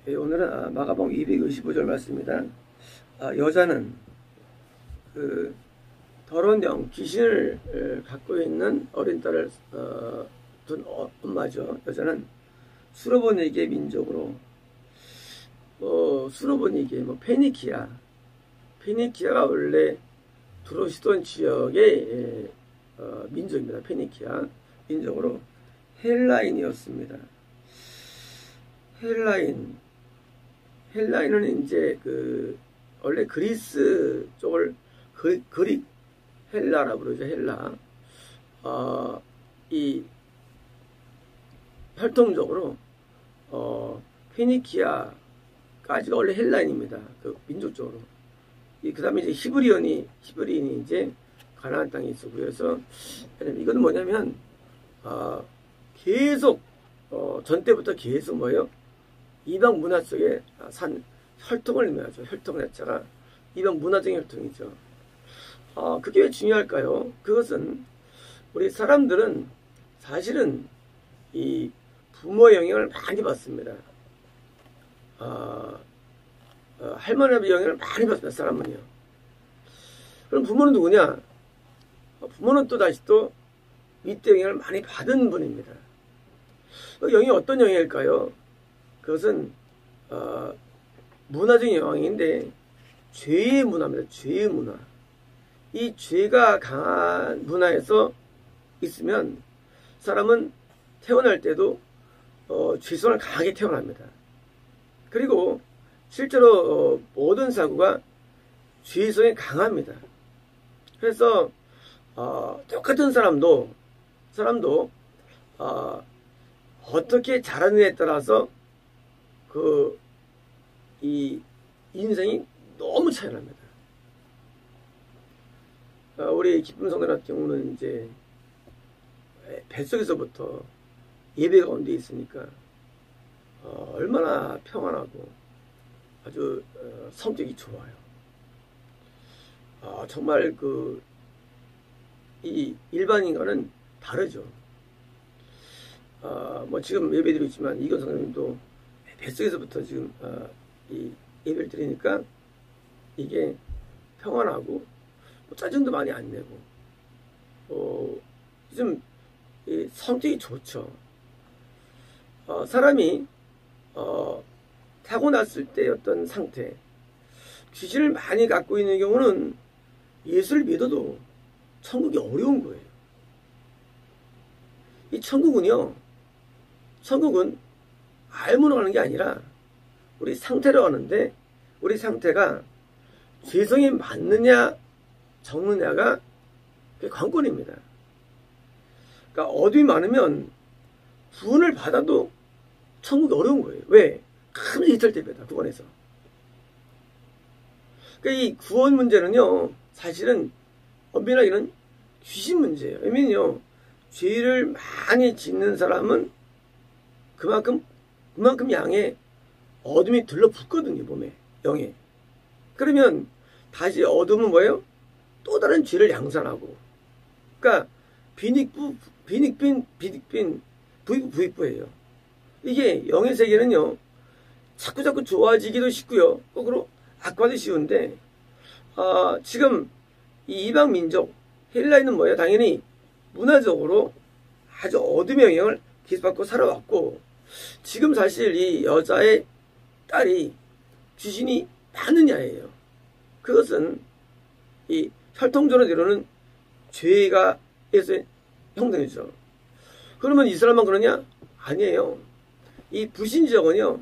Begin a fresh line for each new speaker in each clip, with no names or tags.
오늘은 마가복음 255절 말씀입니다. 여자는 그 더러운 영, 귀신을 갖고 있는 어린 딸을 둔 엄마죠. 여자는 수로보니게 민족으로 수로보니게 페니키아가 원래 두로시돈 지역의 민족입니다. 페니키아 민족으로 헬라인이었습니다. 헬라인은 이제 원래 그리스 쪽을 그릭 헬라라고 그러죠. 헬라. 이 활동적으로 페니키아까지가 원래 헬라인입니다. 그 민족적으로. 그 다음에 이제 히브리인이 이제 가나안 땅에 있었고, 그래서 이건 뭐냐면 계속 전 때부터 계속 뭐예요? 이방 문화 속에 산 혈통을 의미하죠. 혈통 자체가 이방 문화적인 혈통이죠. 그게 왜 중요할까요? 그것은 우리 사람들은 사실은 이 부모의 영향을 많이 받습니다. 할머니의 영향을 많이 받습니다. 사람은요. 그럼 부모는 누구냐? 부모는 또 다시 또 윗대 영향을 많이 받은 분입니다. 영이 어떤 영향일까요? 그것은 문화적인 영향인데 죄의 문화입니다. 죄의 문화. 이 죄가 강한 문화에서 있으면 사람은 태어날 때도 죄성을 강하게 태어납니다. 그리고 실제로 모든 사고가 죄성이 강합니다. 그래서 똑같은 사람도 어떻게 자라느냐에 따라서 이 인생이 너무 차이 납니다. 우리 기쁨 성도 같은 경우는 이제 뱃속에서부터 예배 가운데 있으니까 얼마나 평안하고 아주 성격이 좋아요. 정말 이 일반인과는 다르죠. 뭐 지금 예배드리고 있지만 이건 성도님도 뱃속에서부터 지금 이 예배를 드리니까 이게 평안하고 짜증도 많이 안 내고 좀 성격이 좋죠. 사람이 타고났을 때 어떤 상태, 귀신을 많이 갖고 있는 경우는 예수를 믿어도 천국이 어려운 거예요. 이 천국은 알므로 가는 게 아니라 우리 상태로 가는데, 우리 상태가 죄성이 많느냐 적느냐가 그게 관건입니다. 그러니까 어둠이 많으면 구원을 받아도 천국이 어려운 거예요. 왜? 큰 이탈됩니다. 구원에서. 그러니까 이 구원 문제는요, 사실은 엄밀하게 이런 귀신 문제예요. 왜냐면요, 죄를 많이 짓는 사람은 그만큼 양에 어둠이 들러붙거든요. 몸에, 영에. 그러면 다시 어둠은 뭐예요? 또 다른 죄를 양산하고. 그러니까 비닉빈 부익부예요. 이게 영의 세계는요, 자꾸 좋아지기도 쉽고요, 거꾸로 악화도 쉬운데, 지금 이 이방 민족 헬라인은 뭐예요? 당연히 문화적으로 아주 어둠의 영향을 계속받고 살아왔고, 지금 사실 이 여자의 딸이 귀신이 많느냐예요. 그것은 이 혈통적으로 이루는 죄가 에서 형성이죠. 그러면 이 사람만 그러냐? 아니에요. 이 불신지역은요,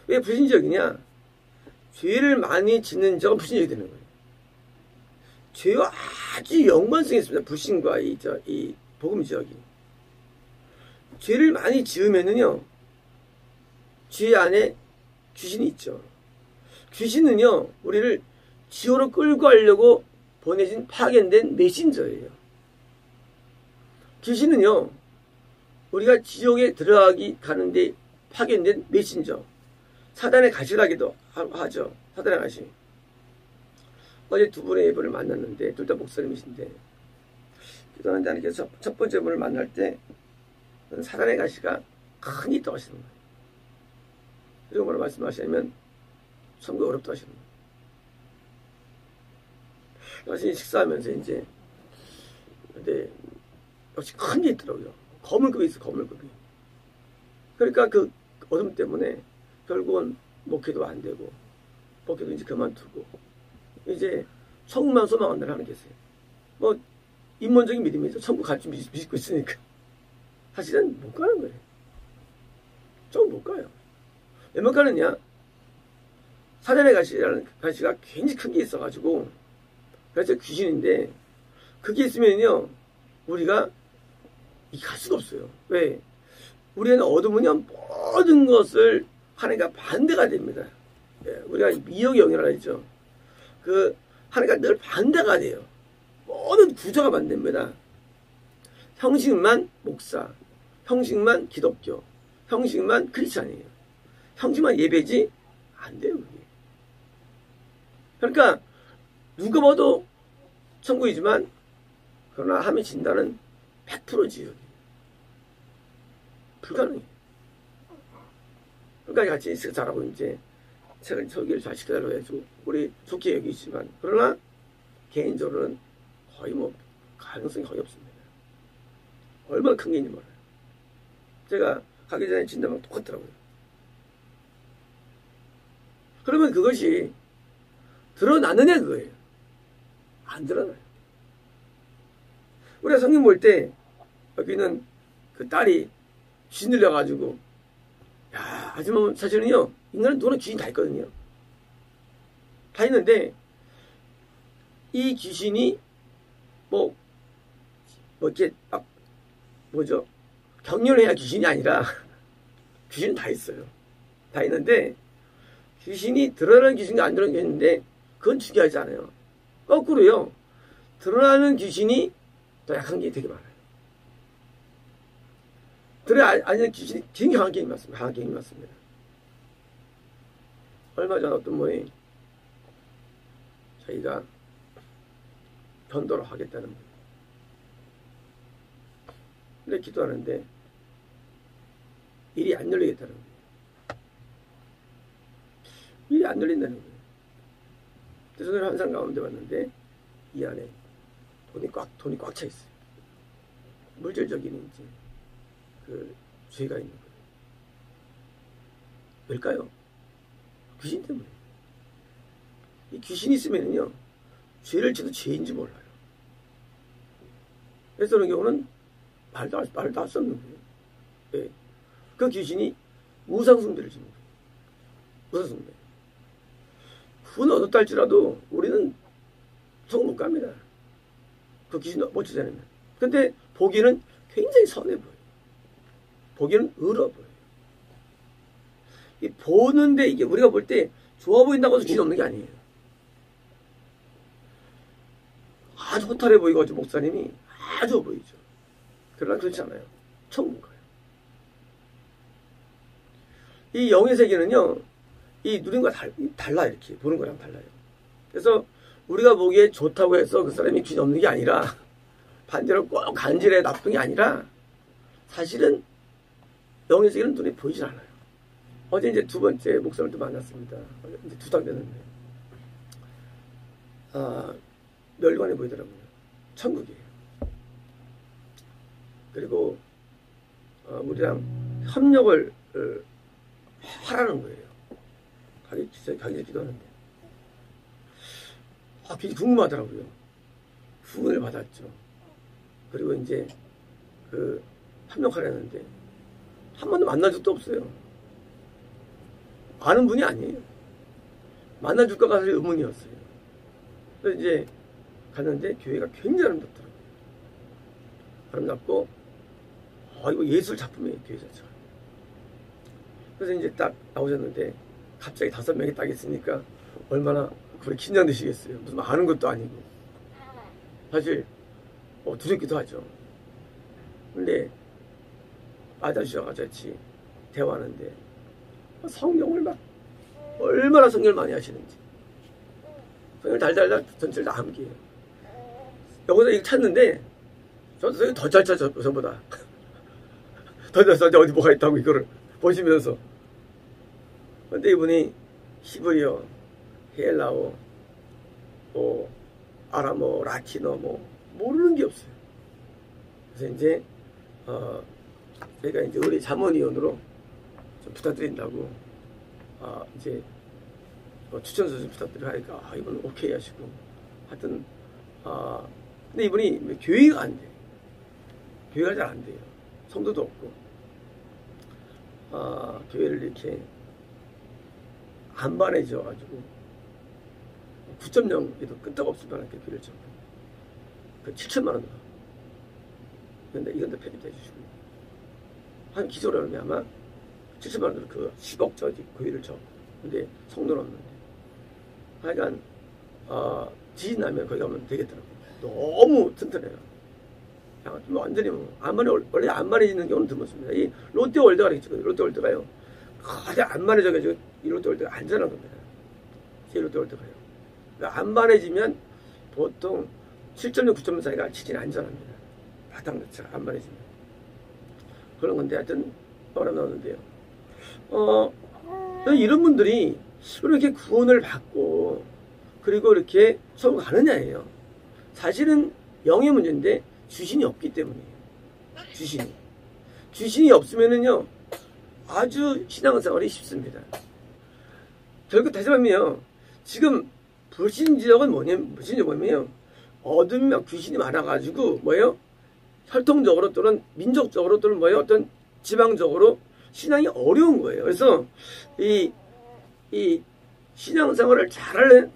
왜 불신지역이냐? 죄를 많이 짓는 지역은 불신지역이 되는 거예요. 죄와 아주 연관성이 있습니다. 불신과 이 복음 지역이. 죄를 많이 지으면은요, 죄 안에 귀신이 있죠. 귀신은요, 우리를 지옥으로 끌고 가려고 보내진 파견된 메신저예요. 귀신은요, 우리가 지옥에 가는데 파견된 메신저, 사단의 가시라기도 하죠. 사단의 가시. 어제 두 분의 예분을 만났는데, 둘 다 목사님이신데, 기도하는데 하나님께서 첫 번째 분을 만날 때 사단의 가시가 큰 있다고 하시는 거예요. 이런 걸 말씀하시면 천국이 어렵다 하시는 거예요. 다시 식사하면서 이제 근데 역시 큰 게 있더라고요. 거물급이 있어, 거물급이. 그러니까 그 어둠 때문에 결국은 목회도 안 되고 목회도 이제 그만두고 이제 천국만 소망하는 하는 계세요. 뭐 인문적인 믿음이죠. 천국 갈 줄 믿고 있으니까 사실은 못 가는 거예요. 좀 못 가요. 왜 못 가느냐? 사단의 가시가 굉장히 큰 게 있어가지고 그래서 귀신인데 그게 있으면요 우리가 갈 수가 없어요. 왜? 우리는 어두우면 모든 것을 하나님과 반대가 됩니다. 예, 우리가 미혹의 영이라고 했죠. 그 하나님과 늘 반대가 돼요. 모든 구조가 반대입니다. 형식만 목사, 형식만 기독교, 형식만 크리스찬이에요. 형식만 예배지 안 돼요. 그게. 그러니까 누가 봐도 천국이지만 그러나 함의 진단은 100%지요. 불가능해요. 그러니까 같이 잘하고 이제 책을 설계를 잘 시켜달라고 해가지고 우리 좋게 여기지만 그러나 개인적으로는 거의 뭐 가능성이 거의 없습니다. 얼마나 큰 게인지 몰라요. 제가 가기 전에 진단만 똑같더라고요. 그러면 그것이 드러나느냐 그거예요. 안 드러나요. 우리가 성경 볼 때 여기는 그 딸이 귀신 들려가지고 야 하지만 사실은요 인간은 누구나 귀신 다 있거든요. 다 있는데 이 귀신이 뭐 이렇게 막 뭐죠 격렬해야 귀신이 아니라 귀신은 다 있어요. 다 있는데 귀신이 드러나는 귀신과 안 드러나는 귀신인데 그건 중요하지 않아요. 거꾸로요 드러나는 귀신이 더 약한 게 되게 많아요. 아니면 귀신이 굉장히 강한 게임이 맞습니다. 강한 게임이 맞습니다. 얼마 전 어떤 분이 저희가 변도를 하겠다는 분. 근데 기도하는데 일이 안 열리겠다는 거예요. 일이 안 열린다는 거예요. 그래서 오늘 환상 가운데 왔는데 이 안에 돈이 꽉 차 있어요. 물질적인 이제 그 죄가 있는 거예요. 왜일까요? 귀신 때문에. 이 귀신이 있으면요 죄를 지도 죄인지 몰라요. 그래서 그런 경우는 말도 할 수 없는 거예요. 네. 그 귀신이 우상숭배를 지는 거예요. 우상숭배. 그건 어떻다 할지라도 우리는 속 못 갑니다. 그 귀신 못 쫓아내면. 근데 보기에는 굉장히 선해 보여요. 보기에는 의로워 보여요. 이 보는데 이게 우리가 볼 때 좋아 보인다고 해서 귀신 없는 게 아니에요. 아주 호탈해 보이고 목사님이 아주 좋아 보이죠. 그러나 그렇지 않아요. 천국 가요. 이 영의 세계는요, 이 누린 거랑 달라, 이렇게. 보는 거랑 달라요. 그래서 우리가 보기에 좋다고 해서 그 사람이 귀신 없는 게 아니라, 반대로 꼭 간질에 나쁜 게 아니라, 사실은 영의 세계는 눈에 보이질 않아요. 어제 이제 두 번째 목사님을 또 만났습니다. 이제 2달 됐는데. 멸관에 보이더라고요. 천국이에요. 그리고 우리랑 협력을 하라는 거예요. 가기 기도하는데. 굉장히 궁금하더라고요. 후원을 받았죠. 그리고 이제 협력하려는데 한 번도 만난 적도 없어요. 아는 분이 아니에요. 만나줄까 가서 의문이었어요. 그래서 이제 갔는데 교회가 굉장히 아름답더라고요. 아름답고 이거 예술 작품이에요. 교회 자체가. 그래서 이제 딱 나오셨는데 갑자기 5명이 딱 있으니까 얼마나 그래 긴장되시겠어요. 무슨 아는 것도 아니고 사실 두렵기도 하죠. 근데 맞아주셔가지고 같이 대화하는데 성경을 막 얼마나 성경을 많이 하시는지 성경을 달달달 전체를 다 암기해요. 여기서 이거 찾는데 저도 성경 더 잘 찾죠. 저보다 더 잘 찾죠. 어디 뭐가 있다고 이거를 보시면서 근데 이분이 히브리어, 헬라어, 아람어, 라틴어 모르는 게 없어요. 그래서 이제 제가 이제 우리 자문위원으로 좀 부탁드린다고 이제 추천서 좀 부탁드려 하니까 이분 오케이 하시고 하여튼 근데 이분이 교회가 안 돼요. 교회가 잘 안 돼요. 성도도 없고 교회를 이렇게 안반해 지어가지고 9.0에도 끄떡없을 만한 교회를 지었고 그 7천만 원. 근데 이건 다 폐기도 해주시고 한 기적으로 하면 아마 7천만 원으로 그 10억 저지 교회를 쳐. 근데 성도는 없는데 하여간 지진 나면 거기 가면 되겠더라고요. 너무 튼튼해요. 완전히 원래 안만해지는 경우는 드물습니다. 이 롯데월드가 있거든요. 롯데월드가요. 가장 안만해져가지고 이 롯데월드가 안전한 겁니다. 제 롯데월드가요. 그러니까 안만해지면 보통 7.0, 9.0 사이가 지진 안전합니다. 바탕 자체가 안만해지면. 그런 건데 하여튼 나오는데요. 이런 분들이 이렇게 구원을 받고 그리고 이렇게 서로 가느냐예요. 사실은 영의 문제인데 주신이 없기 때문이에요. 주신이 없으면은요 아주 신앙생활이 쉽습니다. 결국 다시 말하면요 지금 불신지역은 뭐냐면요 어둠이나 귀신이 많아가지고 혈통적으로 또는 민족적으로 또는 어떤 지방적으로 신앙이 어려운 거예요. 그래서 이 신앙생활을 잘하는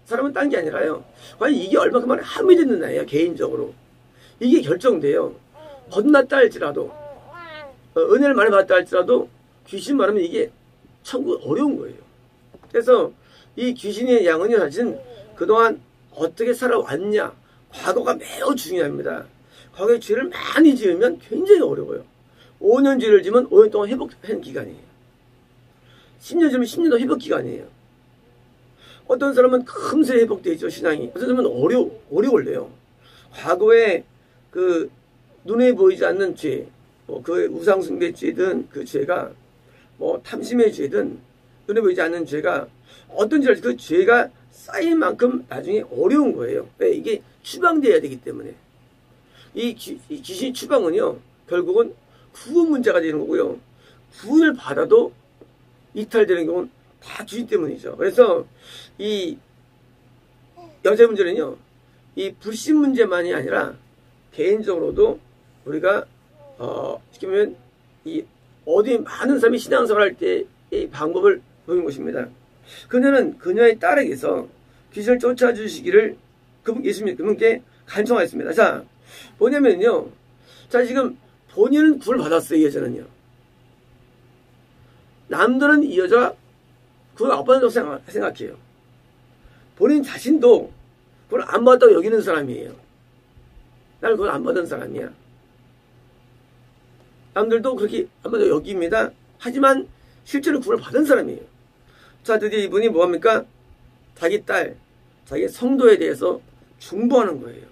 사람은 딴 게 아니라요. 과연 이게 얼마큼만 함이 됐느냐예요. 개인적으로. 이게 결정돼요. 겁났다 할지라도 은혜를 많이 받았다 할지라도 귀신 많으면 이게 천국 어려운 거예요. 그래서 이 귀신의 양은요 사실은 그동안 어떻게 살아왔냐 과거가 매우 중요합니다. 과거에 죄를 많이 지으면 굉장히 어려워요. 5년 죄를 지으면 5년 동안 회복하는 기간이에요. 10년 지으면 10년 더 회복 기간이에요. 어떤 사람은 금세 회복되죠 신앙이. 어떤 사람은 오래 걸려요. 과거에 그 눈에 보이지 않는 죄, 그 우상숭배죄든 그 죄가 탐심의 죄든 눈에 보이지 않는 죄가 어떤지 알지 그 죄가 쌓인 만큼 나중에 어려운 거예요. 왜? 이게 추방돼야 되기 때문에. 이 귀신 추방은요 결국은 구원 문제가 되는 거고요. 구원을 받아도 이탈되는 경우는 다 주인 때문이죠. 그래서 이 여자 문제는요 이 불신 문제만이 아니라 개인적으로도 우리가 쉽게 말하면 이 어디 많은 사람이 신앙생활 할 때 이 방법을 보인 것입니다. 그녀는 그녀의 딸에게서 귀신을 쫓아주시기를 그분께 간청하였습니다. 자 뭐냐면요 자 지금 본인은 구원을 받았어요. 이 여자는요. 남들은 이 여자가 구원을 안 받았다고 생각해요. 본인 자신도 구원을 안 받았다고 여기는 사람이에요. 나는 구원 안 받은 사람이야. 남들도 그렇게 안 받았다고 여깁니다. 하지만 실제로 구원을 받은 사람이에요. 자 드디어 이분이 뭐합니까? 자기 딸, 자기 성도에 대해서 중보하는 거예요.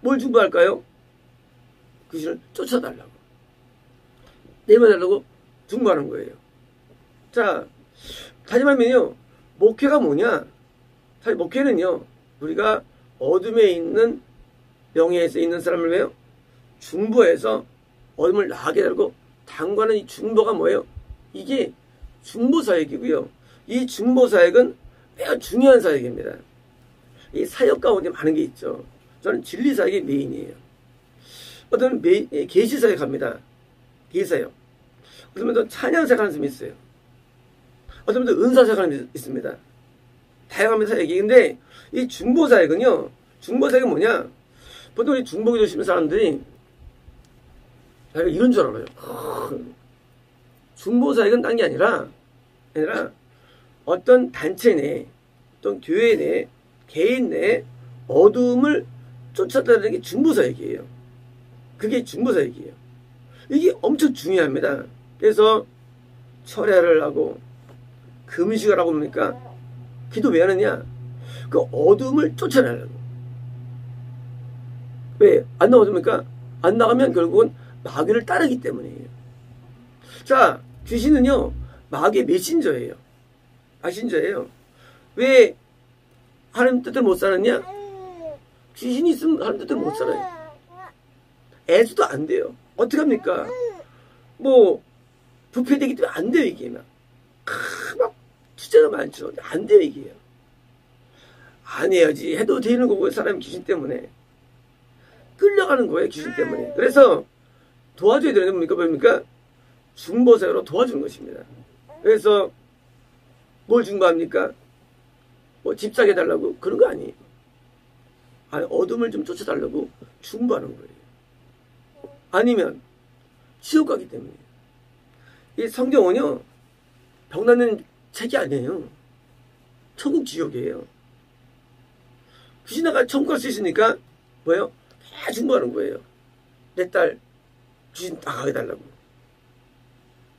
뭘 중보할까요? 귀신을 쫓아달라고. 내려달라고 중보하는 거예요. 자, 다시 말하면요. 목회가 뭐냐? 사실 목회는요. 우리가 어둠에 있는 영예에서 있는 사람을 왜요? 중보해서 어둠을 나가게 하고 당과는 이 중보가 뭐예요? 이게 중보사역이고요. 이 중보사역은 매우 중요한 사역입니다. 이 사역 가운데 많은 게 있죠. 저는 진리사역이 메인이에요. 어떤 계시사역 합니다. 계시사역. 어떤 분들은 찬양사역 하는 사람이 있어요. 어떤 분들은 은사사역 하는 사람이 있습니다. 다양합니다, 사역이. 근데 이 중보사역은요, 중보사역은 뭐냐? 보통 이 중보기 조심하는 사람들이 이런 줄 알아요. 중보사역은 딴 게 아니라 어떤 단체 내, 어떤 교회 내, 개인 내 어둠을 쫓아다니는 게 중보사역이에요. 그게 중보사역이에요. 이게 엄청 중요합니다. 그래서 철야를 하고 금식을 하고 뭡니까? 기도 왜 하느냐? 그 어둠을 쫓아내려고. 왜? 안 나오십니까? 안 나가면 결국은 마귀를 따르기 때문이에요. 자, 귀신은요, 마귀의 메신저예요. 메신저예요. 왜 하나님 뜻대로 못 살았냐? 귀신이 있으면 하나님 뜻대로 못 살아요. 애수도 안 돼요. 어떻게 합니까? 뭐 부패되기 때문에 안 돼요, 이게. 막 투자가 많죠. 안 돼요, 이게요. 안 해야지. 해도 되는 거고, 사람이 귀신 때문에. 끌려가는 거예요, 귀신 때문에. 그래서 도와줘야 되는 게 뭡니까? 중보사로 도와주는 것입니다. 그래서 뭘 중보합니까? 뭐 집 사게 해달라고? 그런 거 아니에요. 아니, 어둠을 좀 쫓아달라고 중보하는 거예요. 아니면 지옥 가기 때문에. 이 성경은요, 병나는 책이 아니에요. 천국 지옥이에요. 귀신 나가 천국 갈 수 있으니까 뭐예요? 다 중보하는 거예요. 내 딸 귀신 나가게 달라고.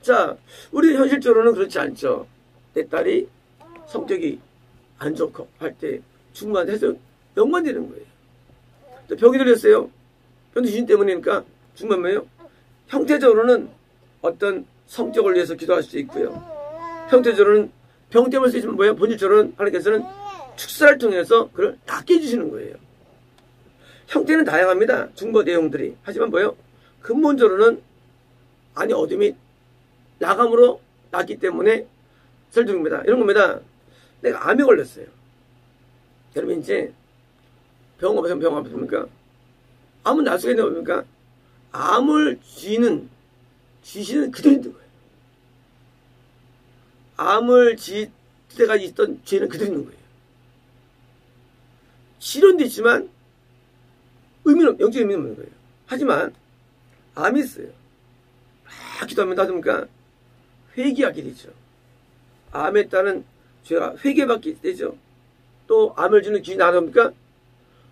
자, 우리 현실적으로는 그렇지 않죠. 내 딸이 성격이 안 좋고 할 때 중보만 해서 병만 되는 거예요. 또 병이 들렸어요. 병도 귀신 때문이니까 중보하면요. 형태적으로는 어떤 성격을 위해서 기도할 수 있고요. 형태적으로는 병 때문에 수 있으면 뭐예요? 본질적으로는 하나님께서는 축사를 통해서 그걸 낫게 해주시는 거예요. 형태는 다양합니다. 중보 내용들이. 하지만 뭐예요? 근본적으로는 안에 어둠이 나감으로 났기 때문에 설득입니다. 이런 겁니다. 내가 암에 걸렸어요. 여러분 이제 병원 가서 보니까 암은 날 수가 있는 겁니까? 암을 쥐는 귀신은 그대로 있는 거예요. 암을 쥐 때가 있던 죄는 그대로 있는 거예요. 실현도 있지만 영적 의미는 없는 거예요. 하지만 암이 있어요. 기도하면 닫으니까 회개하게 되죠. 암에 따른 죄가 회개받게 되죠. 또 암을 주는 귀신이 나옵니까?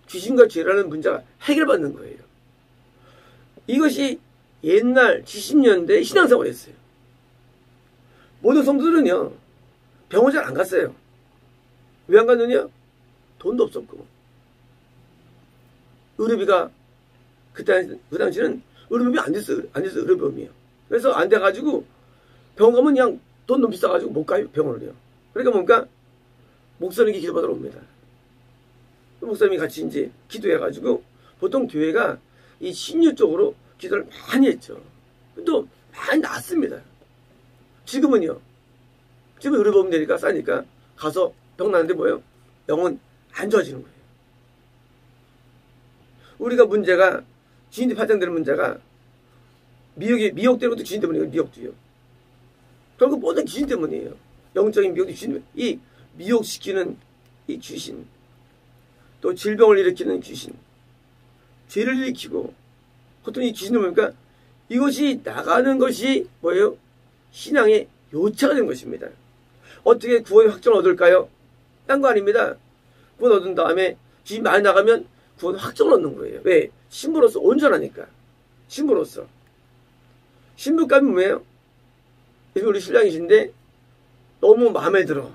귀신과 죄라는 문제가 해결받는 거예요. 이것이 옛날 70년대 신앙생활이었어요. 모든 성도들은요, 병원 잘 안 갔어요. 왜 안 갔느냐? 돈도 없었고. 의료비가, 그 당시는 의료비이 안 됐어요. 의료비이요. 그래서 안 돼가지고 병원 가면 그냥 돈 너무 비싸가지고 못 가요, 병원을요. 그러니까 뭡니까? 목사님이 기도받으러 옵니다. 목사님이 같이 이제 기도해가지고 보통 교회가 이 신유 쪽으로 기도를 많이 했죠. 또 많이 나았습니다. 지금은요. 지금 의료보험 내니까 싸니까 가서 병 나는데 뭐예요? 영은 안 좋아지는 거예요. 우리가 문제가 주인들이 발생되는 문제가 미혹되는 것도 귀신 때문이에요. 미혹도요. 결국 모든 귀신 때문이에요. 영적인 미혹도 귀신 때문에. 이 미혹시키는 이 귀신, 또 질병을 일으키는 귀신, 죄를 일으키고, 보통 이 귀신은 뭡니까? 이것이 나가는 것이 뭐예요? 신앙의 요체가 된 것입니다. 어떻게 구원의 확정을 얻을까요? 딴 거 아닙니다. 구원 얻은 다음에 귀신 많이 나가면 구원 확정을 얻는 거예요. 왜? 신부로서 온전하니까. 신부로서. 신부감이 뭐예요? 우리 신랑이신데 너무 마음에 들어.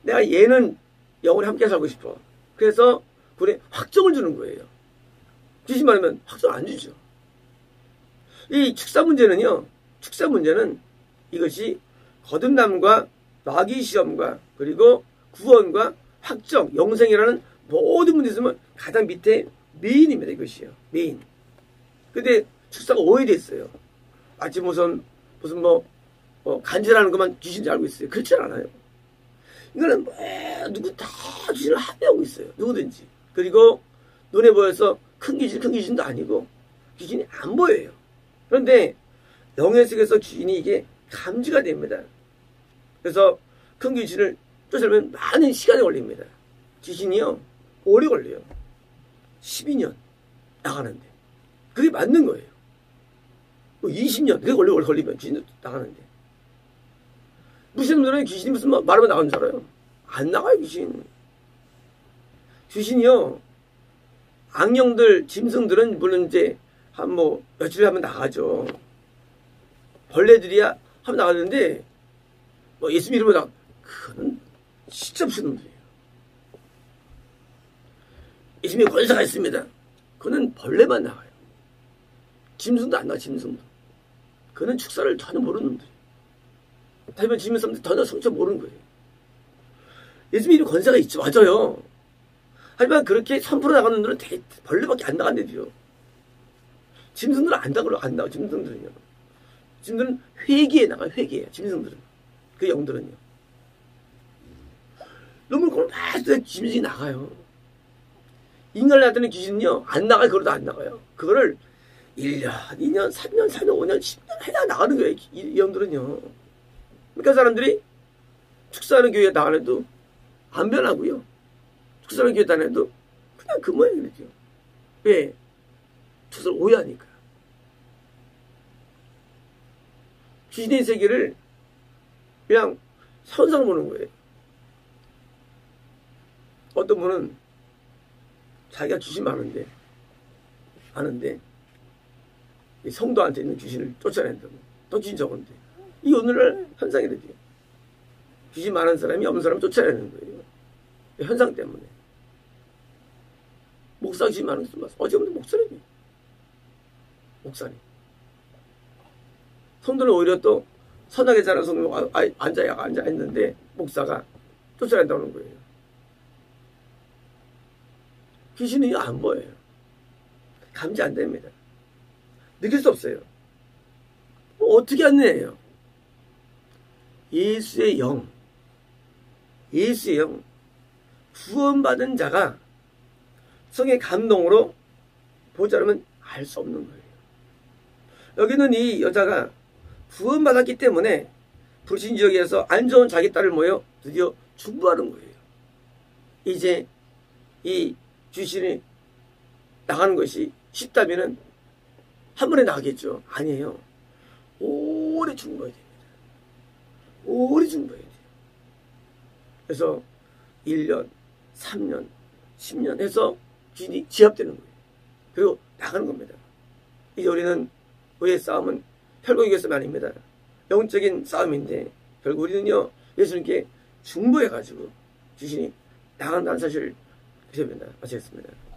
내가 얘는 영원히 함께 살고 싶어. 그래서 구원에 확정을 주는 거예요. 귀신 많으면 확정 안 주죠. 이 축사 문제는요. 축사 문제는 이것이 거듭남과 마귀 시험과 그리고 구원과 확정, 영생이라는 모든 문제 있으면 가장 밑에 메인입니다. 이것이요. 메인. 근데 축사가 오해됐어요. 마치 무슨 간지라는 것만 귀신인 줄 알고 있어요. 그렇지 않아요. 이거는 누구 다 귀신을 합의하고 있어요. 누구든지. 그리고 눈에 보여서 큰 귀신도 아니고 귀신이 안 보여요. 그런데 영의 세계에서 귀신이 이게 감지가 됩니다. 그래서 큰 귀신을 쫓아내면 많은 시간이 걸립니다. 귀신이요. 오래 걸려요. 12년 나가는데. 그게 맞는 거예요. 20년 그게 오래 걸리면 귀신도 나가는데. 무슨 분들은 귀신이 무슨 말하면 나가는 줄 알아요? 안 나가요, 귀신. 귀신이요. 악령들, 짐승들은 물론 이제 한 며칠에 하면 나가죠. 벌레들이야 하면 나가는데 예수 믿으면 그거는 진짜 무슨 놈들이에요. 예수님의 권세가 있습니다. 그거는 벌레만 나가요. 짐승도 안 나가, 짐승도. 그거는 축사를 전혀 모르는 놈들이에요. 다니면 주변 사람들이 전혀 성격 모르는 거예요. 예수님이 이런 권세가 있죠. 맞아요. 하지만 그렇게 선포로 나가는 놈들은 벌레밖에 안 나간대요. 짐승들은 안 나가, 짐승들은요. 짐승들은 회개에 나가요, 회개에. 짐승들은. 그 영들은요. 놈을 그걸 막 짐승이 나가요. 인간을 나타내는 귀신은요, 안 나가요, 그러다 안 나가요. 그거를 1년, 2년, 3년, 4년, 5년, 10년 해야 나가는 거예요, 이 영들은요. 그러니까 사람들이 축사하는 교회에 나가는데도 안 변하고요. 축사하는 교회 다녀도 그냥 그 모양이죠. 왜? 축사를 오해하니까. 귀신의 세계를 그냥 선상 보는 거예요. 어떤 분은 자기가 귀신 아는데 이 성도한테 있는 귀신을 쫓아낸다고. 또 귀신 적은데. 이 오늘날 현상이래요. 귀신 많은 사람이 없는 사람을 쫓아내는 거예요. 현상 때문에. 목사가 귀신 많은 것도 맞아. 어제부터 목사님이에요. 목사님. 성도는 오히려 또 선하게 자란 성도 앉아 있는데 목사가 쫓아낸다는 거예요. 귀신이 안 보여요. 감지 안 됩니다. 느낄 수 없어요. 어떻게 안내해요? 예수의 영, 구원받은 자가 성의 감동으로 보지 않으면 알 수 없는 거예요. 여기는 이 여자가 구원받았기 때문에 불신 지역에서 안 좋은 자기 딸을 모여 드디어 중보하는 거예요. 이제 이 귀신이 나가는 것이 쉽다면은 한 번에 나가겠죠. 아니에요. 오래 중보해야 됩니다. 오래 중보해야 돼요. 그래서 1년, 3년, 10년 해서 귀신이 지압되는 거예요. 그리고 나가는 겁니다. 이제 우리는 우리의 싸움은 혈육의 싸움이 아닙니다. 영적인 싸움인데 결국 우리는요 예수님께 중보해가지고 귀신이 나간다는 사실을 드립니다. 마치겠습니다.